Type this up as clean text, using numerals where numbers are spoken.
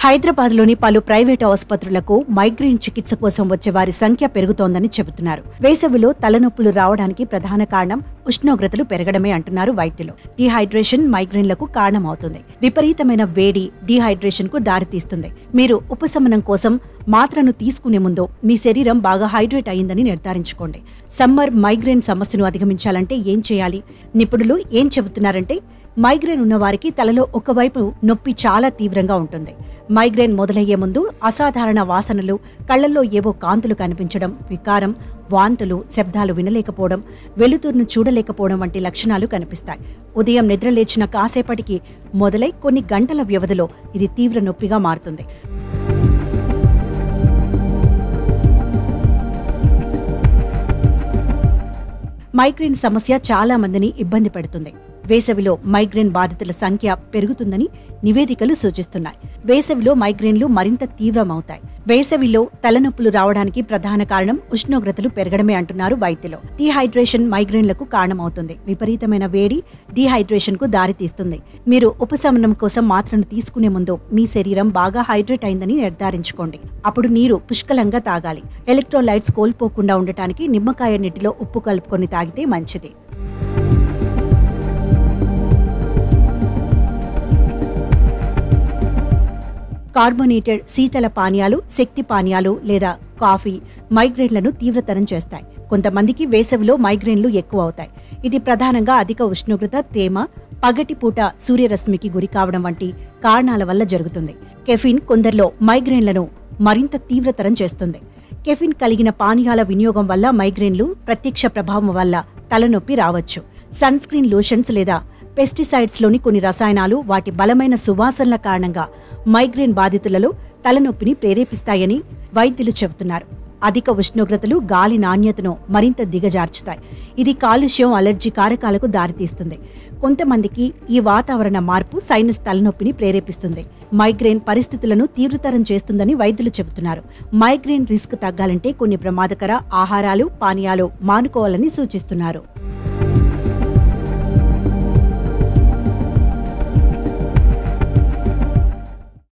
హైదరాబాద్లోని పలు ప్రైవేటు ఆసుపత్రులకు మైగ్రేన్ చికిత్స కోసం వచ్చే వారి సంఖ్య పెరుగుతోందని చెబుతున్నారు. వేసవిలో తలనొప్పులు రావడానికి ప్రధాన కారణం ఉష్ణోగ్రతలు పెరగడమే అంటున్నారు వైద్యులు. డీహైడ్రేషన్ మైగ్రేన్లకు కారణమవుతుంది. విపరీతమైన వేడి డీహైడ్రేషన్ కు దారితీస్తుంది. మీరు ఉపశమనం కోసం మాత్రను తీసుకునే ముందు మీ శరీరం బాగా హైడ్రేట్ అయిందని నిర్ధారించుకోండి. సమ్మర్ మైగ్రేన్ సమస్యను అధిగమించాలంటే ఏం చేయాలి? నిపుణులు ఏం చెబుతున్నారంటే, మైగ్రేన్ ఉన్నవారికి తలలో ఒకవైపు నొప్పి చాలా తీవ్రంగా ఉంటుంది. మైగ్రేన్ మొదలయ్యే ముందు అసాధారణ వాసనలు, కళ్లల్లో ఏవో కాంతులు కనిపించడం, వికారం, వాంతులు, శబ్దాలు వినలేకపోవడం, వెలుతురును చూడలేకపోవడం వంటి లక్షణాలు కనిపిస్తాయి. ఉదయం నిద్రలేచిన కాసేపటికి మొదలై కొన్ని గంటల వ్యవధిలో ఇది తీవ్ర నొప్పిగా మారుతుంది. మైగ్రేన్ సమస్య చాలా మందిని ఇబ్బంది పెడుతుంది. వేసవిలో మైగ్రేన్ బాధితుల సంఖ్య పెరుగుతుందని నివేదికలు సూచిస్తున్నాయి. వేసవిలో మైగ్రేన్లు మరింత తీవ్రమవుతాయి. వేసవిలో తలనొప్పులు రావడానికి ప్రధాన కారణం ఉష్ణోగ్రతలు పెరగడమే అంటున్నారు వైద్యులు. డీహైడ్రేషన్ మైగ్రేన్లకు కారణమవుతుంది. విపరీతమైన వేడి డీహైడ్రేషన్ కు దారితీస్తుంది. మీరు ఉపశమనం కోసం మాత్రను తీసుకునే ముందు మీ శరీరం బాగా హైడ్రేట్ అయిందని నిర్ధారించుకోండి. అప్పుడు నీరు పుష్కలంగా తాగాలి. ఎలక్ట్రోలైట్స్ కోల్పోకుండా ఉండటానికి నిమ్మకాయ నీటిలో ఉప్పు కలుపుకొని తాగితే మంచిది. కార్బోనేటెడ్ శీతల పానీయాలు, శక్తి పానీయాలు లేదా కాఫీ మైగ్రేన్లను తీవ్రతరం చేస్తాయి. కొంతమందికి వేసవిలో మైగ్రేన్లు ఎక్కువ అవుతాయి. ఇది ప్రధానంగా అధిక ఉష్ణోగ్రత, తేమ, పగటిపూట సూర్యరశ్మికి గురి కావడం వంటి కారణాల వల్ల జరుగుతుంది. కెఫిన్ కొందరిలో మైగ్రేన్లను మరింత తీవ్రతరం చేస్తుంది. కెఫిన్ కలిగిన పానీయాల వినియోగం వల్ల మైగ్రేన్లు ప్రత్యక్ష ప్రభావం వల్ల తలనొప్పి రావచ్చు. సన్ స్క్రీన్ లోషన్స్ లేదా పెస్టిసైడ్స్లోని కొన్ని రసాయనాలు, వాటి బలమైన సువాసనల కారణంగా మైగ్రేన్ బాధితులలో తలనొప్పిని ప్రేరేపిస్తాయని వైద్యులు చెబుతున్నారు. అధిక ఉష్ణోగ్రతలు గాలి నాణ్యతను మరింత దిగజార్చుతాయి. ఇది కాలుష్యం, అలర్జీ కారకాలకు దారితీస్తుంది. కొంతమందికి ఈ వాతావరణ మార్పు సైనస్ తలనొప్పిని ప్రేరేపిస్తుంది. మైగ్రేన్ పరిస్థితులను తీవ్రతరం చేస్తుందని వైద్యులు చెబుతున్నారు. మైగ్రేన్ రిస్క్ తగ్గాలంటే కొన్ని ప్రమాదకర ఆహారాలు, పానీయాలు మానుకోవాలని సూచిస్తున్నారు.